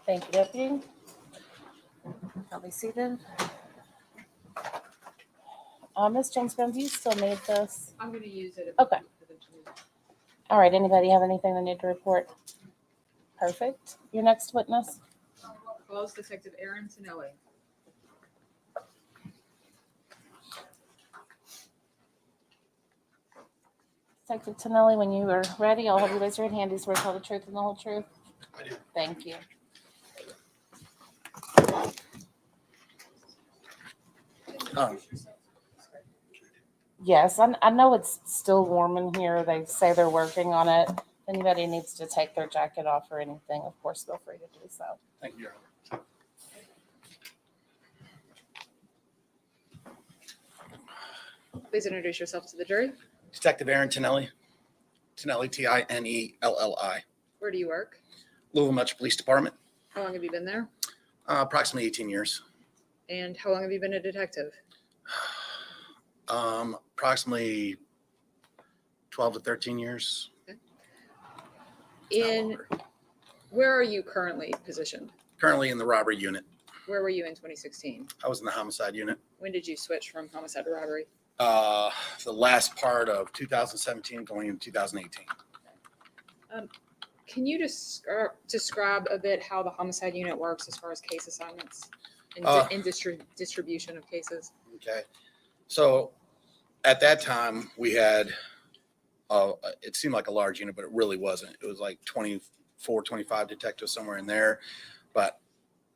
Thank you, Deputy. I'll be seated. Ms. Jones-Brown, do you still need this? I'm going to use it. Okay. All right, anybody have anything they need to report? Perfect. Your next witness? Calls Detective Aaron Tonelli. Detective Tonelli, when you are ready, I'll have you raise your hand. You swear to tell the truth and the whole truth? I do. Thank you. Yes, I know it's still warm in here. They say they're working on it. If anybody needs to take their jacket off or anything, of course, feel free to do so. Thank you, Your Honor. Please introduce yourself to the jury. Detective Aaron Tonelli. Tonelli, Tinelli. Where do you work? Louisville Metro Police Department. How long have you been there? Approximately 18 years. And how long have you been a detective? Approximately 12 to 13 years. Where are you currently positioned? Currently in the robbery unit. Where were you in 2016? I was in the homicide unit. When did you switch from homicide to robbery? The last part of 2017 going into 2018. Can you describe a bit how the homicide unit works as far as case assignments and, distribution of cases? Okay. So at that time we had, it seemed like a large unit, but it really wasn't. It was like 24, 25 detectives somewhere in there. But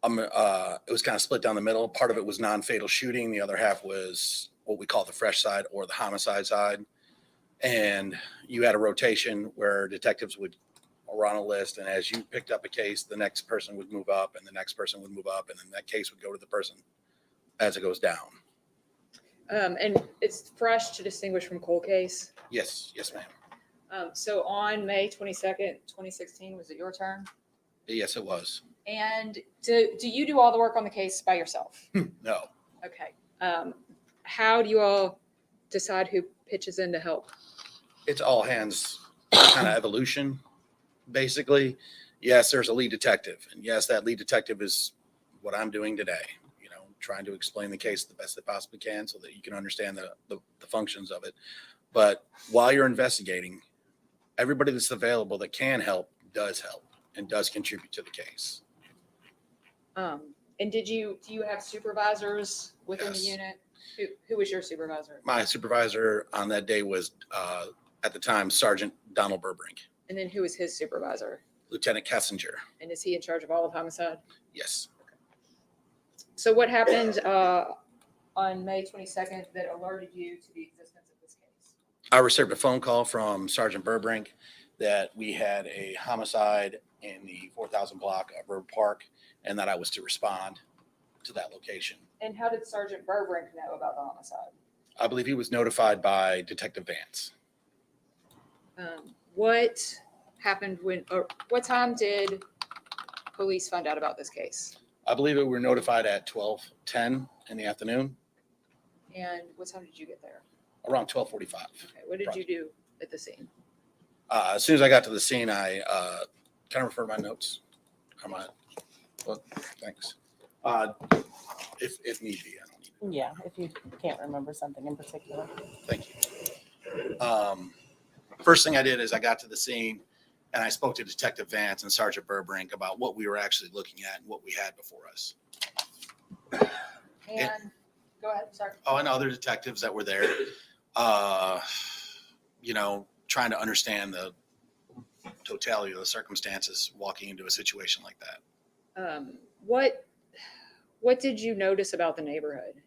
it was kind of split down the middle. Part of it was non-fatal shooting. The other half was what we call the fresh side or the homicide side. And you had a rotation where detectives would run a list. And as you picked up a case, the next person would move up and the next person would move up. And then that case would go to the person as it goes down. And it's fresh to distinguish from cold case. Yes. Yes, ma'am. So on May 22nd, 2016, was it your turn? Yes, it was. And do you do all the work on the case by yourself? No. Okay. How do you all decide who pitches in to help? It's all hands kind of evolution, basically. Yes, there's a lead detective. And yes, that lead detective is what I'm doing today, trying to explain the case the best they possibly can so that you can understand the functions of it. But while you're investigating, everybody that's available that can help and does contribute to the case. And do you have supervisors within the unit? Who was your supervisor? My supervisor on that day was, at the time, Sergeant Donald Burbrink. And then who was his supervisor? Lieutenant Kessinger. And is he in charge of all of homicide? Yes. Okay. So what happened on May 22nd that alerted you to the existence of this case? I received a phone call from Sergeant Burbrink that we had a homicide in the 4,000 block of Road Park and that I was to respond to that location. And how did Sergeant Burbrink know about the homicide? I believe he was notified by Detective Vance. What happened what time did police find out about this case? I believe we were notified at 12:10 in the afternoon. And what time did you get there? Around 12:45. Okay. What did you do at the scene? As soon as I got to the scene, I can I refer to my notes? Well, thanks. If need be, I don't need it. Yeah, if you can't remember something in particular. Thank you. First thing I did is I got to the scene and I spoke to Detective Vance and Sergeant Burbrink about what we were actually looking at and what we had before us. And go ahead, sorry. Oh, and other detectives that were there, trying to understand the totality of the circumstances walking into a situation like that. What did you notice about the neighborhood?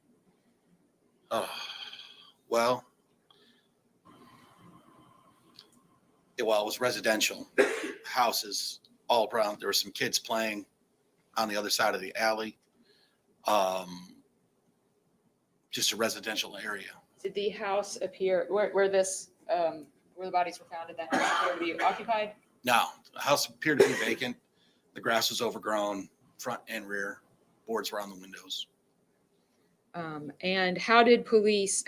Well, it was residential houses all around. There were some kids playing on the other side of the alley. Just a residential area. Did the house appear where the bodies were found? Did that house appear to be occupied? No, the house appeared to be vacant. The grass was overgrown, front and rear. Boards were on the windows. And how did police?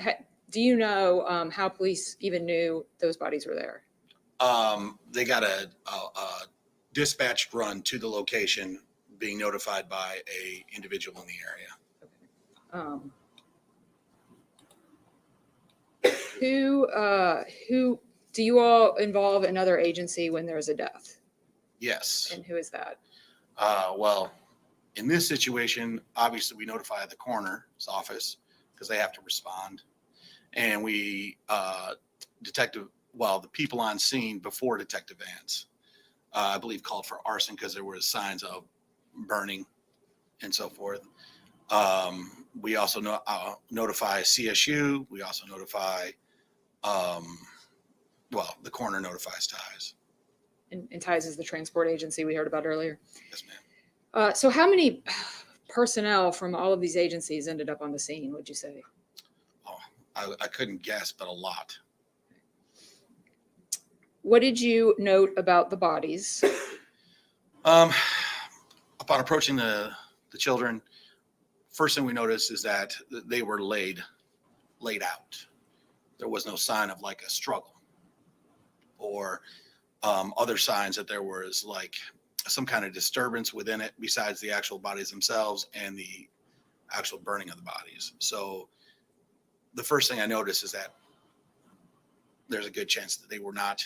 Do you know how police even knew those bodies were there? They got a dispatched run to the location being notified by a individual in the area. Who do you all involve another agency when there's a death? Yes. And who is that? Well, in this situation, obviously we notify the coroner's office because they have to respond. And we, the people on scene before Detective Vance, I believe called for arson because there were signs of burning and so forth. We also notify CSU. We also notify, the coroner notifies TIES. And TIES is the transport agency we heard about earlier. Yes, ma'am. So how many personnel from all of these agencies ended up on the scene, would you say? Oh, I couldn't guess, but a lot. What did you note about the bodies? Upon approaching the children, first thing we noticed is that they were laid out. There was no sign of like a struggle or other signs that there was like some kind of disturbance within it besides the actual bodies themselves and the actual burning of the bodies. So the first thing I noticed is that there's a good chance that they were not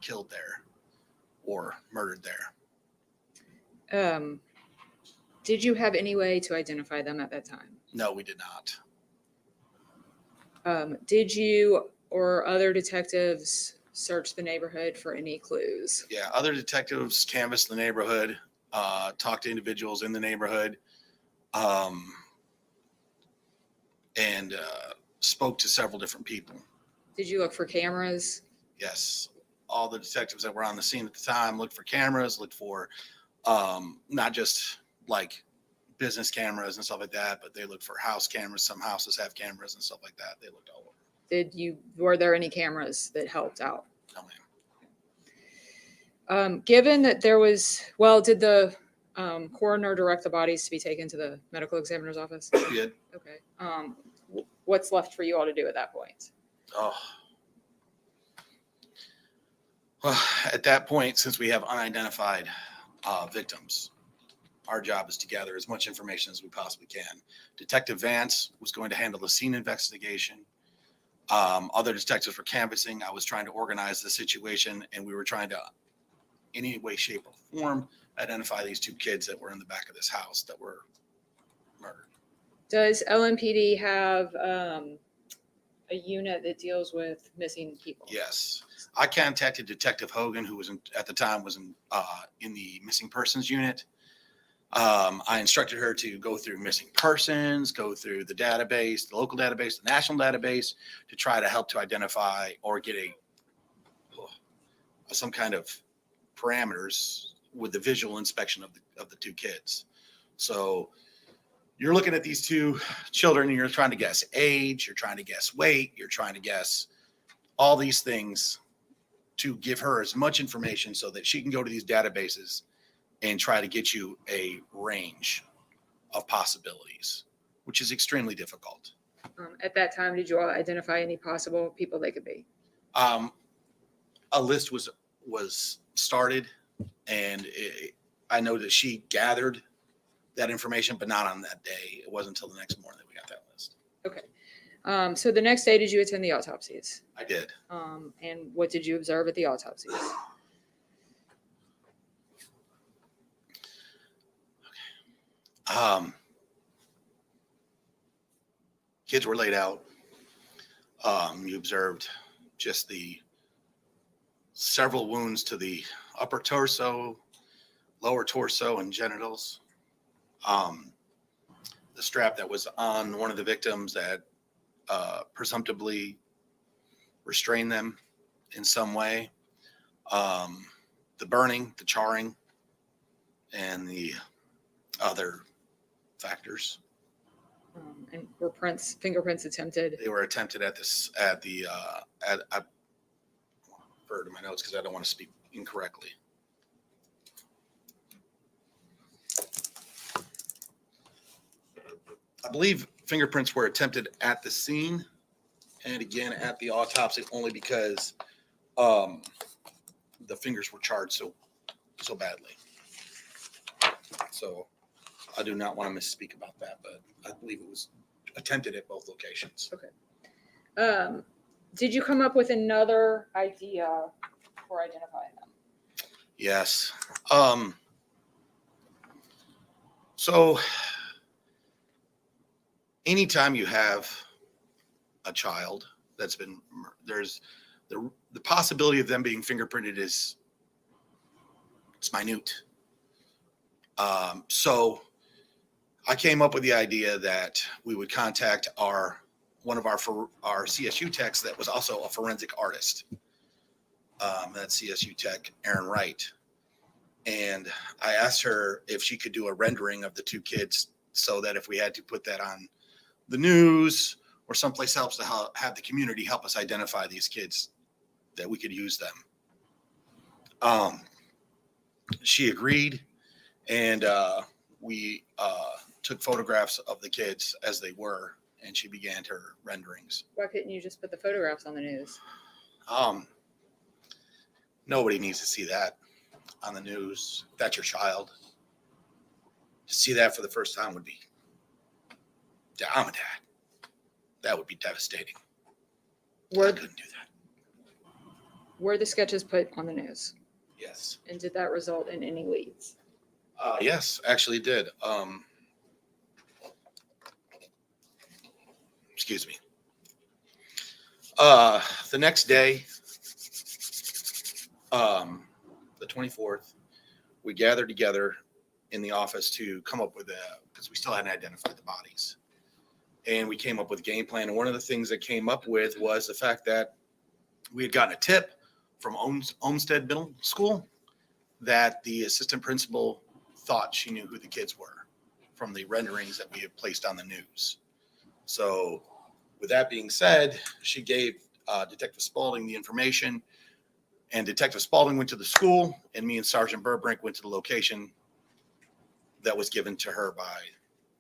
killed there or murdered there. Did you have any way to identify them at that time? No, we did not. Did you or other detectives search the neighborhood for any clues? Yeah, other detectives canvassed the neighborhood, talked to individuals in the neighborhood, and spoke to several different people. Did you look for cameras? Yes, all the detectives that were on the scene at the time looked for cameras, looked for not just like business cameras and stuff like that, but they looked for house cameras. Some houses have cameras and stuff like that. They looked all over. Were there any cameras that helped out? No, ma'am. Given that did the coroner direct the bodies to be taken to the medical examiner's office? She did. Okay. What's left for you all to do at that point? Oh. Well, at that point, since we have unidentified victims, our job is to gather as much information as we possibly can. Detective Vance was going to handle the scene investigation. Other detectives were canvassing. I was trying to organize the situation, and we were trying to, in any way, shape, or form, identify these two kids that were in the back of this house that were murdered. Does LMPD have a unit that deals with missing people? Yes. I contacted Detective Hogan, who was at the time in the missing persons unit. I instructed her to go through missing persons, go through the database, the local database, the national database, to try to help to identify or get some kind of parameters with the visual inspection of the two kids. So you're looking at these two children and you're trying to guess age, you're trying to guess weight, you're trying to guess all these things to give her as much information so that she can go to these databases and try to get you a range of possibilities, which is extremely difficult. At that time, did you all identify any possible people they could be? A list was started, and I know that she gathered that information, but not on that day. It wasn't until the next morning that we got that list. Okay. So the next day, did you attend the autopsies? I did. And what did you observe at the autopsies? Kids were laid out. You observed just the several wounds to the upper torso, lower torso, and genitals. The strap that was on one of the victims that presumptively restrained them in some way. The burning, the charring, and the other factors. And were fingerprints attempted? They were attempted I refer to my notes because I don't want to speak incorrectly. I believe fingerprints were attempted at the scene and again at the autopsy only because the fingers were charred so badly. So I do not want to misspeak about that, but I believe it was attempted at both locations. Did you come up with another idea for identifying them? Yes. So anytime you have a child that's been, there's the possibility of them being fingerprinted it's minute. So I came up with the idea that we would contact one of our CSU techs that was also a forensic artist. That's CSU tech Erin Wright. And I asked her if she could do a rendering of the two kids so that if we had to put that on the news or someplace else to have the community help us identify these kids, that we could use them. She agreed, and we took photographs of the kids as they were, and she began her renderings. Why couldn't you just put the photographs on the news? Nobody needs to see that on the news. If that's your child. To see that for the first time would be, I'm a dad. That would be devastating. I couldn't do that. Were the sketches put on the news? Yes. And did that result in any leads? Yes, actually did. Excuse me. The next day, the 24th, we gathered together in the office to come up with because we still hadn't identified the bodies. And we came up with a game plan. And one of the things that came up with was the fact that we had gotten a tip from Olmsted Middle School that the assistant principal thought she knew who the kids were from the renderings that we had placed on the news. So with that being said, she gave Detective Spaulding the information, and Detective Spaulding went to the school, and me and Sergeant Burbrink went to the location that was given to her by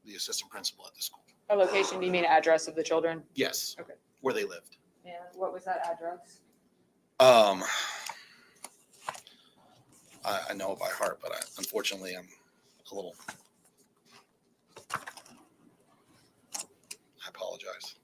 the assistant principal at the school. A location, do you mean address of the children? Yes. Okay. Where they lived. And what was that address? I know it by heart, but unfortunately I'm a little, I apologize.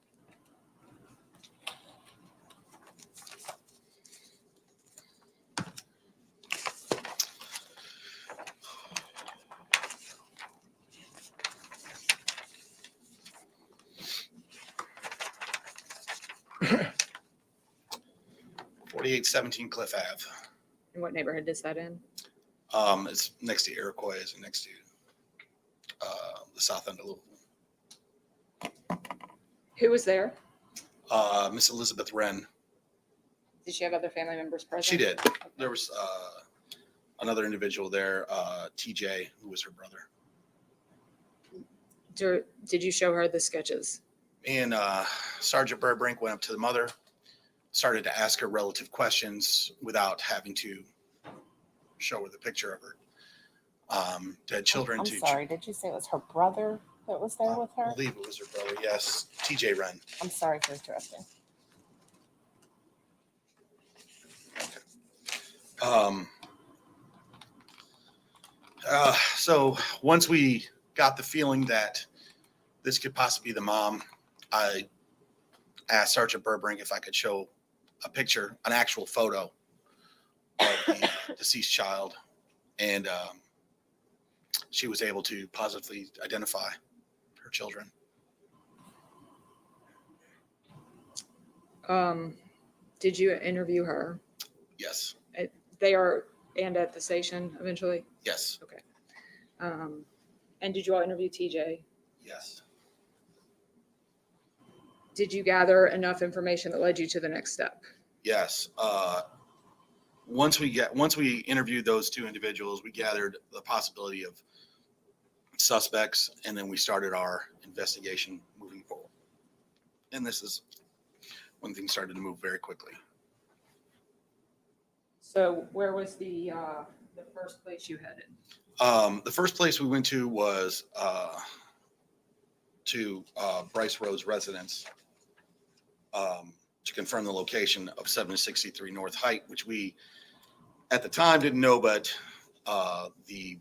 (4817) Cliff Ave. And what neighborhood is that in? It's next to Iroquois and next to the south end of Louisville. Who was there? Miss Elizabeth Wren. Did she have other family members present? She did. There was another individual there, TJ, who was her brother. Did you show her the sketches? And Sergeant Burbrink went up to the mother, started to ask her relative questions without having to show her the picture of her dead children. I'm sorry, did you say it was her brother that was there with her? I believe it was her brother, yes. TJ Wren. I'm sorry for interrupting. So once we got the feeling that this could possibly be the mom, I asked Sergeant Burbrink if I could show a picture, an actual photo of the deceased child, and she was able to positively identify her children. Did you interview her? Yes. They are at the station eventually? Yes. Okay. And did you all interview TJ? Yes. Did you gather enough information that led you to the next step? Yes. Once we interviewed those two individuals, we gathered the possibility of suspects, and then we started our investigation moving forward. And this is when things started to move very quickly. So where was the first place you headed? The first place we went to was to Brice Rhodes' residence to confirm the location of 763 North Height, which we at the time didn't know, but the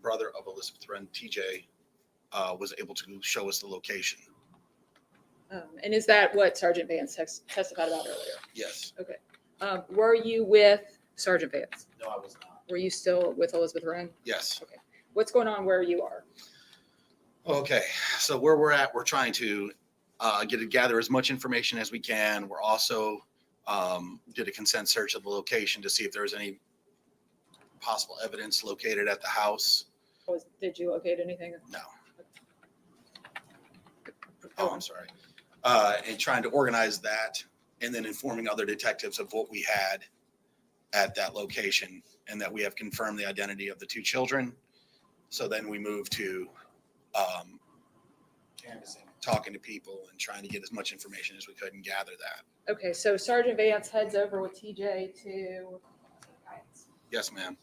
brother of Elizabeth Wren, TJ, was able to show us the location. And is that what Sergeant Vance testified about earlier? Yes. Okay. Were you with Sergeant Vance? No, I was not. Were you still with Elizabeth Wren? Yes. Okay. What's going on where you are? Okay. So where we're at, we're trying to gather as much information as we can. We're also did a consent search of the location to see if there was any possible evidence located at the house. Did you locate anything? No. Go Oh, on. I'm sorry. And trying to organize that and then informing other detectives of what we had at that location and that we have confirmed the identity of the two children. So then we move to canvassing, talking to people and trying to get as much information as we could and gather that. Okay, so Sergeant Vance heads over with TJ to Heights. Yes, ma'am.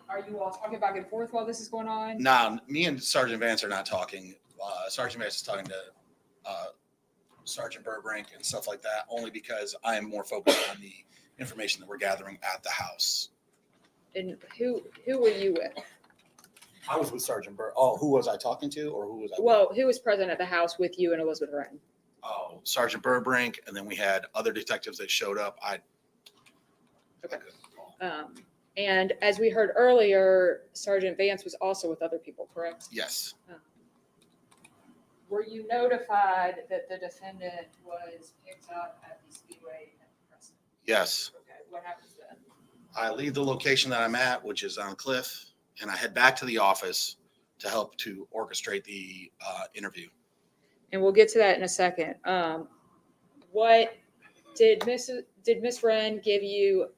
Are you all talking back and forth while this is going on? Now, me and Sergeant Vance are not talking. Sergeant Vance is talking to Sergeant Burbrink and stuff like that, only because I am more focused on the information that we're gathering at the house. And who were you with? I was with Sergeant Oh, who was I talking to, or who was I with? Well, who was present at the house with you and Elizabeth Wren? Oh, Sergeant Burbrink, and then we had other detectives that showed up. Okay. And as we heard earlier, Sergeant Vance was also with other people, correct? Yes. Were you notified that the defendant was picked up at the Speedway in Preston? Yes. Okay, what happens then? I leave the location that I'm at, which is on Cliff, and I head back to the office to help to orchestrate the interview. And we'll get to that in a second. What did Miss Wren give you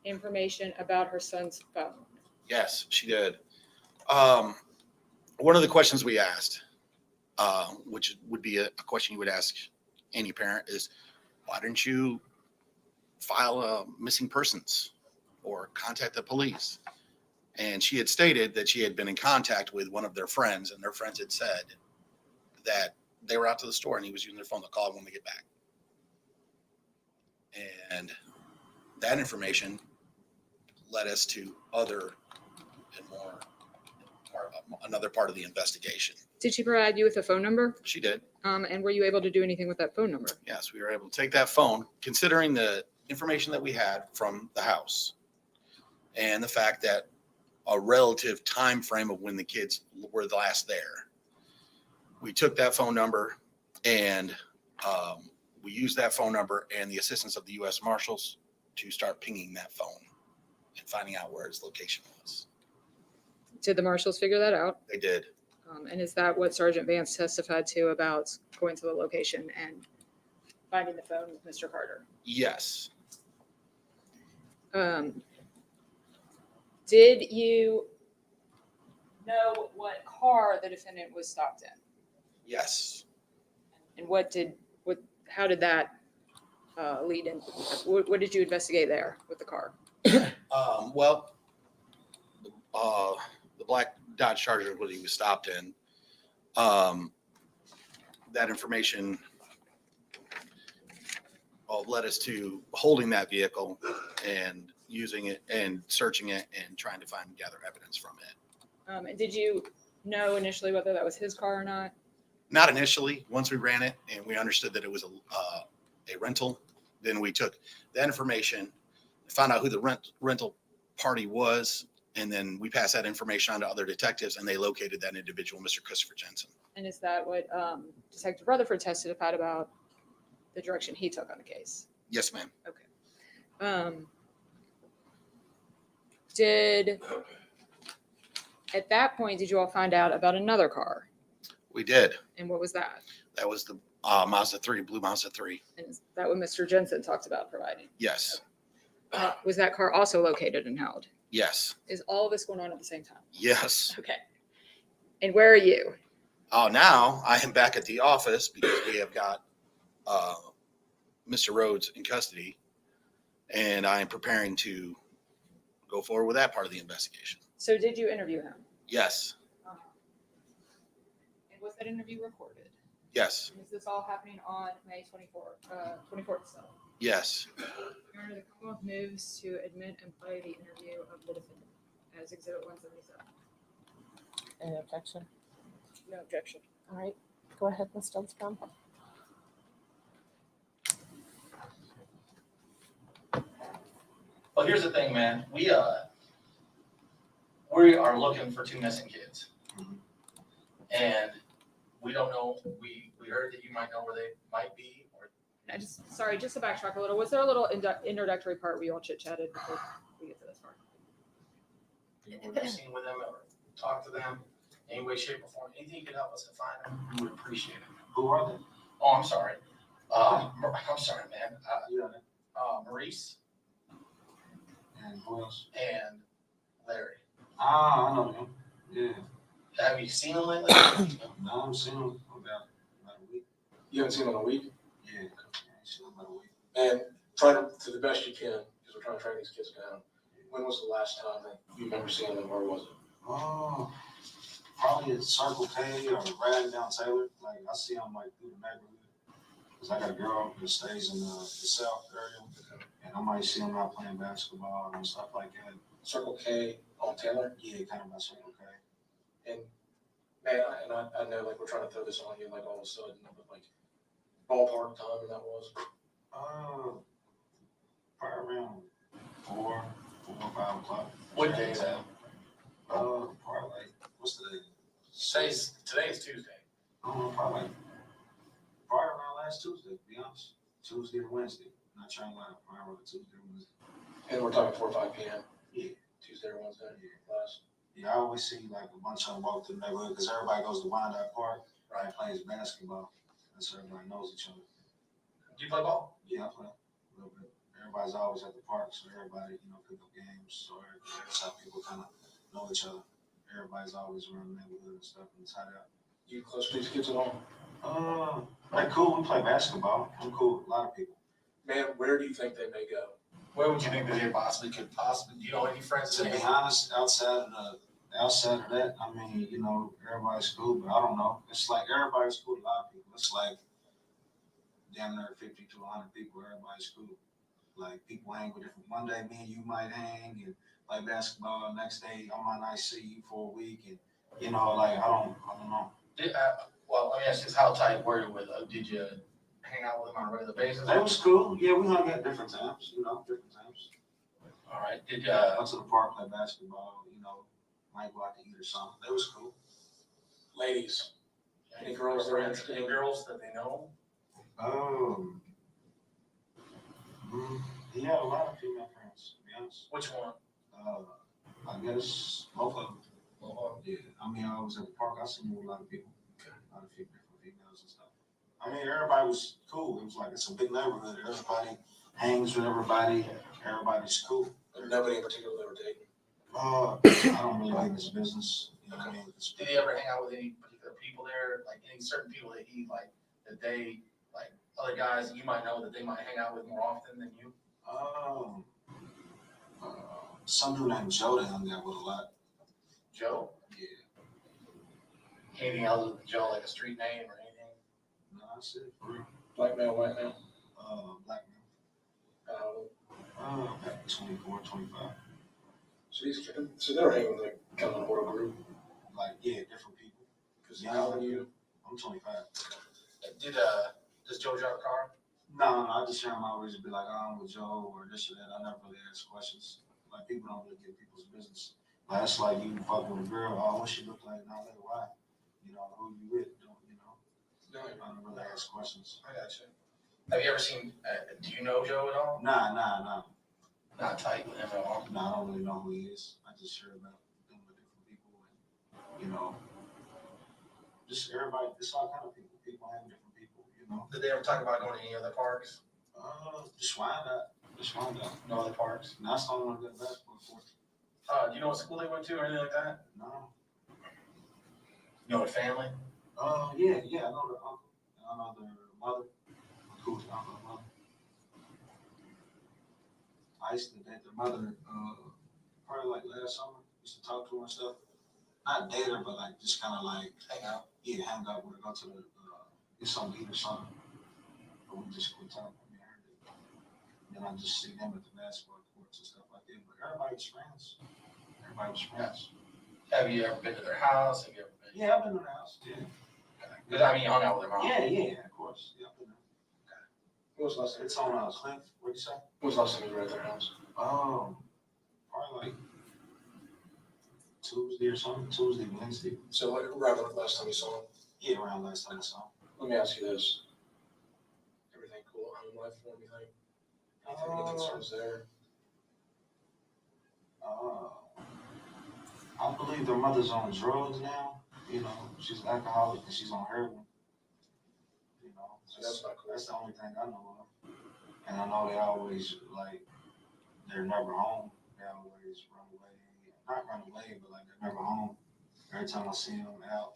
information about her son's phone? Yes, she did. One of the questions we asked, which would be a question you would ask any parent, is why didn't you file a missing persons or contact the police? And she had stated that she had been in contact with one of their friends, and their friends had said that they were out to the store and he was using their phone to call when they get back. And that information led us to another part of the investigation. Did she provide you with a phone number? She did. And were you able to do anything with that phone number? Yes, we were able to take that phone, considering the information that we had from the house and the fact that a relative time frame of when the kids were last there. We took that phone number and we used that phone number and the assistance of the U.S. Marshals to start pinging that phone and finding out where its location was. Did the marshals figure that out? They did. And is that what Sergeant Vance testified to about going to the location and finding the phone with Mr. Carter? Yes. Did you know what car the defendant was stopped in? Yes. And how did that lead in? What did you investigate there with the car? Well, the black Dodge Charger, what he was stopped in, that information led us to holding that vehicle and using it and searching it and trying to gather evidence from it. And did you know initially whether that was his car or not? Not initially. Once we ran it and we understood that it was a rental, then we took that information, found out who the rental party was, and then we passed that information on to other detectives, and they located that individual, Mr. Christopher Jensen. And is that what Detective Rutherford testified about the direction he took on the case? Yes, ma'am. Okay. At that point, did you all find out about another car? We did. And what was that? That was the Mazda 3, blue Mazda 3. And is that what Mr. Jensen talked about providing? Yes. Was that car also located and held? Yes. Is all of this going on at the same time? Yes. Okay. And where are you? Oh, now I am back at the office because we have got Mr. Rhodes in custody, and I am preparing to go forward with that part of the investigation. So did you interview him? Yes. And was that interview recorded? Yes. And is this all happening on May 24th? So Yes. Your Honor, the Commonwealth moves to admit and play the interview of the defendant as Exhibit 177. Any objection? No objection. All right, go ahead, Ms. Jones-Brown. Well, here's the thing, man. We are looking for 2 missing kids, and we don't know. We heard that you might know where they might be, or Sorry, just to backtrack a little. Was there a little introductory part where you all chit chatted before we get to this part? people we've seen with them, or talked to them, any way, shape, or form. Anything you could help us to find them, we would appreciate it. Who are they? Oh, I'm sorry. I'm sorry, man. Brice And who else? and Larry. Ah, I know them. Yeah. Have you seen them lately? No, I haven't seen them about a week. You haven't seen them in a week? Yeah, I ain't seen them about a week. And try to the best you can, because we're trying to track these kids down. When was the last time that you've ever seen them, or was it? Oh, probably at Circle K or riding down Taylor. Like, I see them like through the neighborhood. Because I got a girl that stays in the South area. And I might see them out playing basketball and stuff like that. Circle K on Taylor? Yeah, kind of by Circle K. And man, I know like we're trying to throw this on you like all of a sudden, but like ballpark time when that was? Probably around 4 or 5 o'clock. What day is that? Probably like, what's the day? Today is Tuesday. I don't know, probably around last Tuesday, to be honest. Tuesday or Wednesday. Not trying to lie, probably around Tuesday or Wednesday. And we're talking 4 or 5 p.m. Yeah. Tuesday or Wednesday. Last. Yeah, I always see like a bunch of them walk through the neighborhood because everybody goes to Wyandotte Park, right? Plays basketball. That's so everybody knows each other. Do you play ball? Yeah, I play a little bit. Everybody's always at the park, so everybody, pick up games. So that's how people kind of know each other. Everybody's always around the neighborhood and stuff, and it's hot out. You close to these kids at all? They're cool. We play basketball. I'm cool with a lot of people. Man, where do you think they may go? Where would you think that they could possibly? Do you know any friends? To be honest, outside of that, I mean, everybody's cool, but I don't know. It's like everybody's cool to a lot of people. It's like damn near 50 to 100 people. Everybody's cool. Like people hang with different. One day, me and you might hang and play basketball. Next day, I might not see you for a week, and like I don't know. Well, let me ask you this: how tight were you with them? Did you hang out with them on a regular basis? That was cool. Yeah, we hung at different times. Different times. All right. Did Went to the park, play basketball. Might go out to eat or something. That was cool. Ladies. any girls that are interested? Any girls that they know? He had a lot of female friends, to be honest. Which one? I guess both of them. Well, Yeah, I mean, I was at the park. I seen a lot of people, a lot of different females and stuff. I mean, everybody was cool. It was like it's a big neighborhood. Everybody hangs with everybody. Everybody's cool. Nobody in particular they were dating. I don't really like this business. You know what I mean? did he ever hang out with any particular people there? Like any certain people that he that they other guys that you might know that they might hang out with more often than you? Some dude named Joe that hung out with a lot. Joe? Yeah. Anything other than Joe, like a street name or anything? No, that's it. For real. Black male, white male. Black man. About 24, 25. So they were hanging with like kind of an older group. Like, yeah, different people. Because how old are you? I'm 25. Does Joe drive a car? No, I just hear him always be like, I'm with Joe or this or that. I never really ask questions. Like, people don't really get people's business. Like, that's like you fuck with a girl. Oh, what she look like? No, like, why? Who you with? No, I don't really ask questions. I got you. Have you ever seen, do you know Joe at all? Nah. Not tight with him at all. No, I don't really know who he is. I just hear about him with different people and, just everybody, it's all kind of people. People hang with different people, Did they ever talk about going to any other parks? Just wind up. No other parks? And that's the only one that basketball for. Do you know what school they went to or anything like that? No. You know their family? Yeah, I know their uncle. I know their mother. I'm cool with their uncle and mother. I used to date their mother, probably like last summer. Used to talk to her and stuff. Not date her, but like just kind of like Hang out. Yeah, hang out with her, go to the get something to eat or something. But we just quit talking. I mean, I heard it. Then I just see them at the basketball courts and stuff like that. But everybody's friends. everybody was friends. Have you ever been to their house? Have you ever been? Yeah, I've been to the house. Yeah. Because I mean, you hung out with their mom. Yeah, of course. Yeah, I've been there. When was the last time? It's on Cliff. What'd you say? When was the last time you were at their house? Probably like Tuesday or something. Tuesday, Wednesday. So like around the last time you saw him? Yeah, around last time I saw him. Let me ask you this. Everything cool at home life for him, you think? Any concerns there? I believe their mother's on drugs now. You know, she's an alcoholic and she's on heroin. You know, So that's not cool. that's the only thing I know of. And I know they always like they're never home. They always run away. Not run away, but like they're never home. Every time I see them out,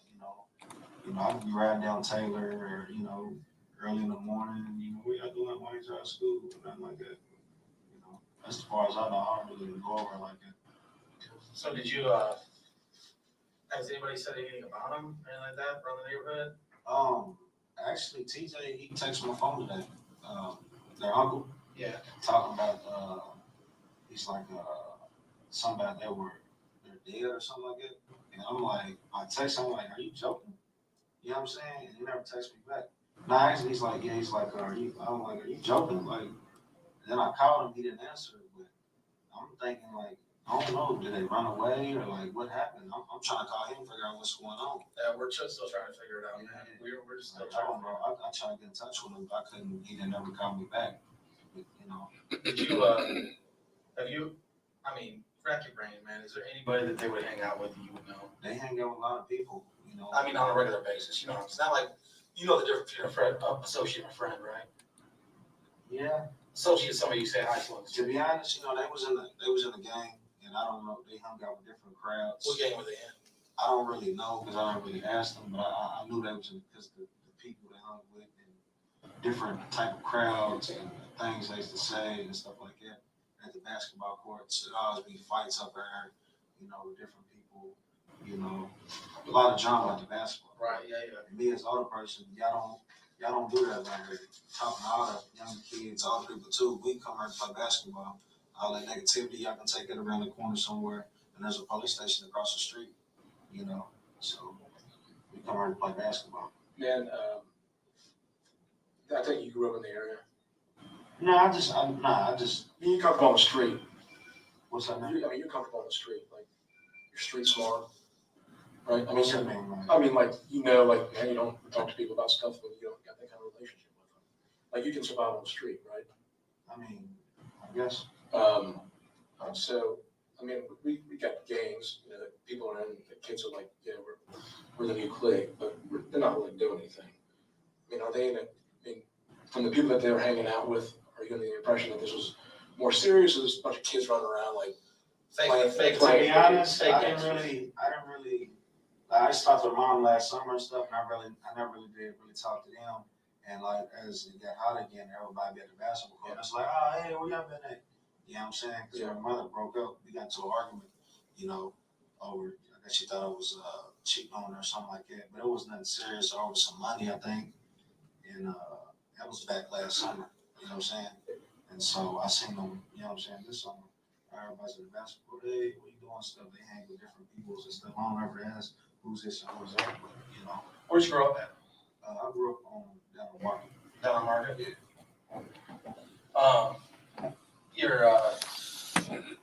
I could be riding down Taylor or, early in the morning, what y'all doing? Why ain't y'all at school? Nothing like that. That's as far as I know. I don't really go over like that. So did you, has anybody said anything about him, anything like that, around the neighborhood? Actually, TJ, he texted my phone today. Their uncle. Yeah. Talking about, he's like, something about they're dead or something like that. And I'm like, I text him, like, are you joking? You know what I'm saying? And he never texted me back. No, actually, he's like, I'm like, are you joking? Like, then I called him, he didn't answer, but I'm thinking, like, I don't know, did they run away or like what happened? I'm trying to call him, figure out what's going on. Yeah, we're still trying to figure it out, man. We're still Like, I trying to don't know. I tried to get in touch with him, but I couldn't. He didn't ever call me back. But, Did you, have you, I mean, rack your brain, man. Is there anybody that they would hang out with that you would know? they hang out with a lot of people. I mean, on a regular basis, it's not like, the difference between a friend, associate and a friend, right? Yeah. Associate is somebody you say hi to on the To street. be honest, they was in the gang, and I don't know. They hung out with different crowds. What gang were they in? I don't really know because I don't really ask them, but I knew they was because the people they hung with and different type of crowds and things they used to say and stuff like that. At the basketball courts, there always be fights up there, with different people, a lot of drama at the basketball. Right, yeah. And me as an older person, y'all don't do that around here. Talking to all the young kids, all the people too. We come here to play basketball. All that negativity, y'all can take it around the corner somewhere, and there's a police station across the street. So we come here to play basketball. Man, I think you grew up in the area. No, I just. You're comfortable on the street. What's that mean? You're comfortable on the street. Like, you're street smart. Right? What's that mean, man? man, you don't talk to people about stuff when you don't got that kind of relationship with them. Like, you can survive on the street, right? I guess. So, we got gangs, that people are in, the kids are like, we're the new clique, but they're not really doing anything. Are they from the people that they were hanging out with, are you getting the impression that this was more serious, or there's a bunch of kids running around like, Fake. To be honest, fake I didn't gangsters. really. I just talked to mom last summer and stuff, and I never really did talk to them. And like as it got hot again, everybody be at the basketball court. It's like, oh hey, where y'all been at? You know what I'm saying? Because my mother broke up. We got into an argument, over. I guess she thought I was cheating on her or something like that. But it was nothing serious. Over some money, I think. And that was back last summer. You know what I'm saying? And so I seen them. You know what I'm saying? This summer, everybody's at the basketball. Hey, what you doing? Stuff. They hang with different people and stuff. I don't ever ask who's this and who's that. But Where'd you grow up at? I grew up down the market. Down on Market? Yeah.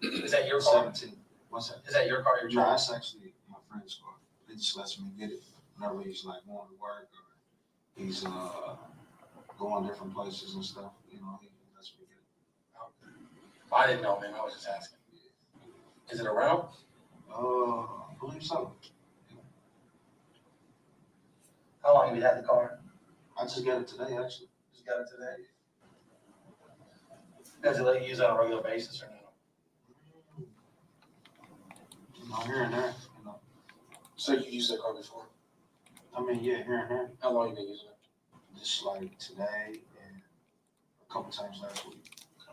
Is that your car? 17. What's that? Is that your car? Your No, truck? that's actually my friend's car. He just lets me get it whenever he's like going to work or he's going different places and stuff. He lets me get it. I didn't know, man. I was just asking. Is it a rental? I believe so. How long have you had the car? I just got it today, actually. Just got it today. Does it let you use it on a regular basis or no? Here and there. so you used that car before? Yeah, here and there. How long have you been using it? Just like today and a couple times last week.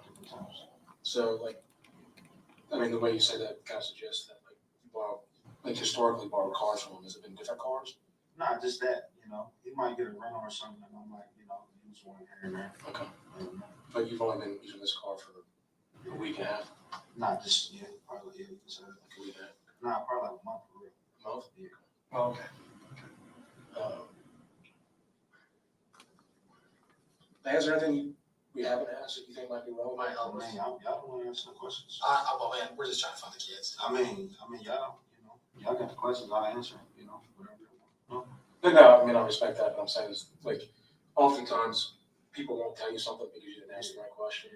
Different times. So, the way you say that kind of suggests that, you borrow, historically borrow cars from them. Has it been different cars? Not just that, he might get a rental or something, and I might, use one here and there. Okay. But you've only been using this car for a week and a half? Not just, yeah, probably, yeah, you can say that. Nah, probably like a month for real. Month? Yeah. Oh, okay. Is there anything we haven't asked that you think might be relevant? Might I help us. mean, y'all don't want to answer the questions. Well, man, we're just trying to find the kids. I mean, y'all, y'all got the questions, I'll answer, whatever you want. No, I mean, I respect that, but I'm saying is, like, oftentimes, people won't tell you something because you didn't answer my question.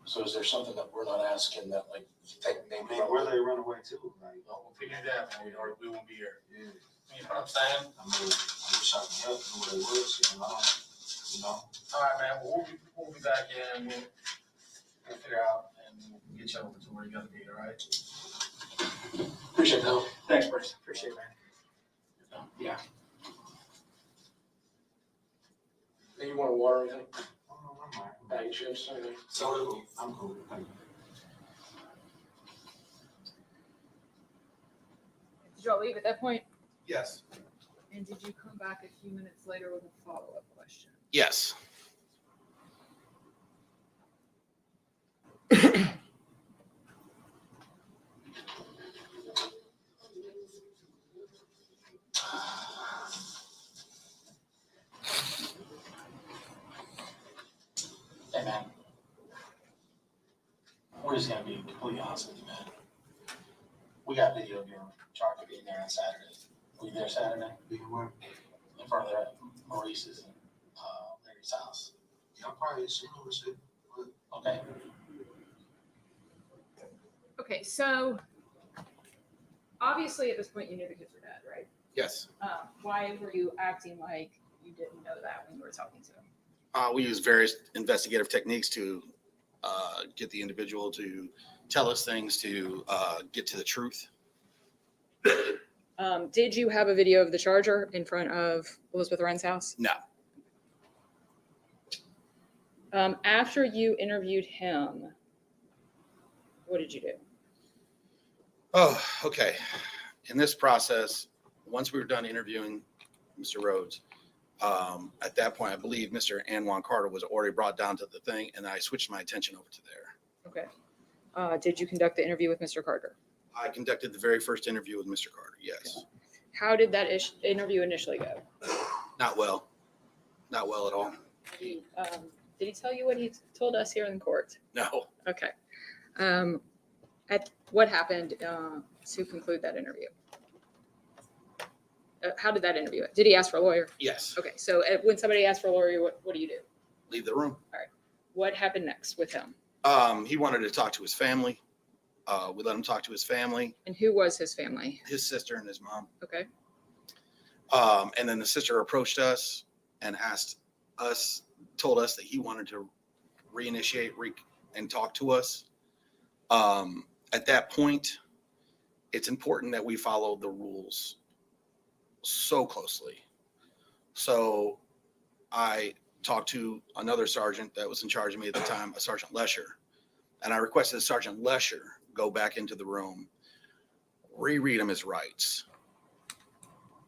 So is there something that we're not asking that, like, you think I maybe? mean, where they run away to, like, Well, if we do that, then we won't be here. yeah. You know what I'm saying? I mean, I wish I could help know what it was, All right, man. Well, we'll be back in. We'll figure out and we'll get you over to where you gotta be, all right? Appreciate that. Thanks, Brice. Appreciate it, man. Yeah. Hey, you want a water or anything? I'm all right. Bag of chips, anything? So, I'm cool, thank you. Did y'all leave at that point? Yes. And did you come back a few minutes later with a follow-up question? Yes. Hey, man. We're just gonna be completely honest with you, man. We got video of your truck being there on Saturday. Were you there Saturday? Being where? In front of their Maurice's and Larry's house. Y'all probably seen what shit. Okay. Okay, so obviously at this point you knew the kids were dead, right? Yes. Why were you acting like you didn't know that when you were talking to them? We use various investigative techniques to get the individual to tell us things, to get to the truth. Did you have a video of the charger in front of Elizabeth Wren's house? No. After you interviewed him, what did you do? Oh, okay. In this process, once we were done interviewing Mr. Rhodes, at that point, I believe Mr. Anwan Carter was already brought down to the thing, and I switched my attention over to there. Okay. Did you conduct the interview with Mr. Carter? I conducted the very first interview with Mr. Carter, yes. How did that interview initially go? Not well. Not well at all. Did he tell you what he told us here in court? No. Okay. At what happened to conclude that interview? How did that interview? Did he ask for a lawyer? Yes. Okay, so when somebody asks for a lawyer, what do you do? Leave the room. What happened next with him? He wanted to talk to his family. We let him talk to his family, And who was his family? his sister and his mom. Okay. And then the sister approached us and told us that he wanted to reinitiate and talk to us. At that point, it's important that we follow the rules so closely. So I talked to another sergeant that was in charge of me at the time, a Sergeant Lesher, and I requested Sergeant Lesher go back into the room, reread him his rights,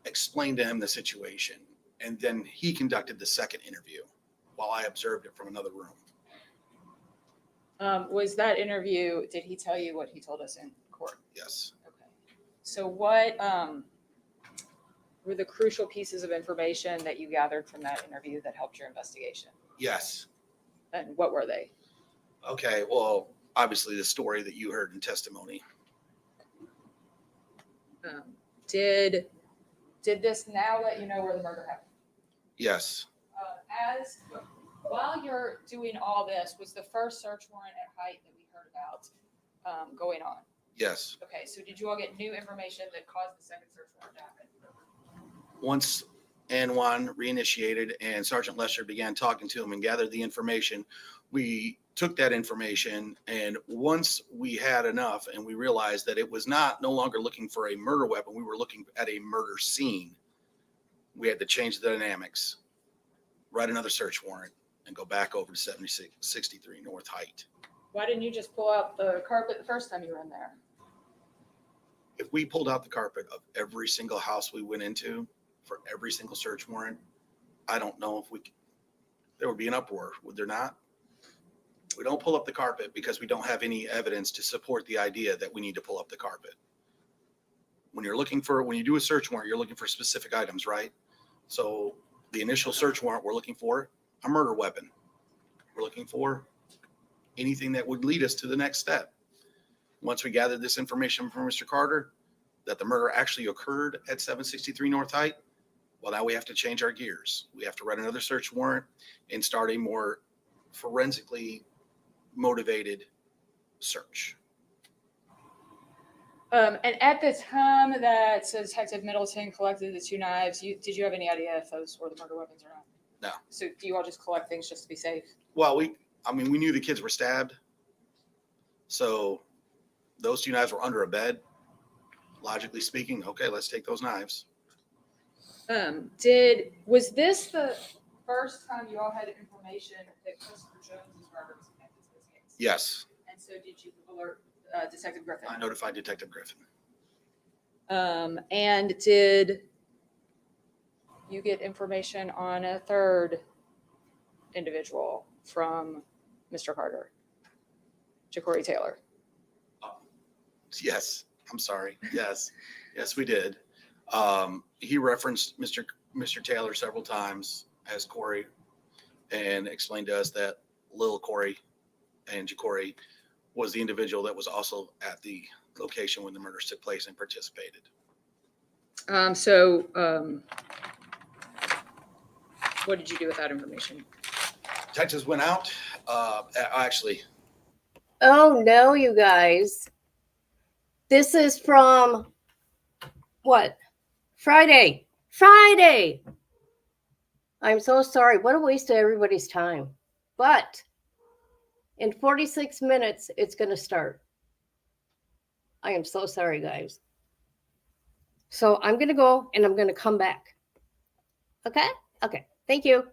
explain to him the situation, and then he conducted the second interview while I observed it from another room. Was that interview, did he tell you what he told us in court? Yes. Okay. So what were the crucial pieces of information that you gathered from that interview that helped your investigation? Yes. And what were they? Okay. Well, obviously the story that you heard in testimony. Did this now let you know where the murder happened? Yes. While you're doing all this, was the first search warrant at Height that we heard about going on? Yes. Okay, so did you all get new information that caused the second search warrant to happen? Once Anwan reinitiated and Sergeant Lesher began talking to him and gathered the information, we took that information, and once we had enough and we realized that it was no longer looking for a murder weapon, we were looking at a murder scene, we had to change the dynamics, write another search warrant, and go back over to 7663 North Height. Why didn't you just pull out the carpet the first time you were in there? If we pulled out the carpet of every single house we went into for every single search warrant, I don't know if there would be an uproar, would there not? We don't pull up the carpet because we don't have any evidence to support the idea that we need to pull up the carpet. When you do a search warrant, you're looking for specific items, right? So the initial search warrant, we're looking for a murder weapon. We're looking for anything that would lead us to the next step. Once we gathered this information from Mr. Carter, that the murder actually occurred at 763 North Height, well, now we have to change our gears. We have to write another search warrant and start a more forensically motivated search. And at the time that Detective Middleton collected the 2 knives, did you have any idea if those were the murder weapons or not? No. So do you all just collect things just to be safe? Well, we knew the kids were stabbed. So those 2 knives were under a bed. Logically speaking, okay, let's take those knives. Was this the first time you all had information that Christopher Jones' murder was connected to this case? Yes, And so did you alert Detective Griffin? I notified Detective Griffin. And did you get information on a third individual from Mr. Carter? Ja'Cory Taylor. Yes, I'm sorry. Yes, we did. He referenced Mr. Taylor several times as Corey and explained to us that Lil Corey and Ja'Cory was the individual that was also at the location when the murders took place and participated. What did you do with that information? Detectives went out. Actually, Oh no, you guys. This is from what? Friday. I'm so sorry. What a waste of everybody's time. But in 46 minutes, it's going to start. I am so sorry, guys. So I'm going to go and I'm going to come back. Okay? Okay. Thank you.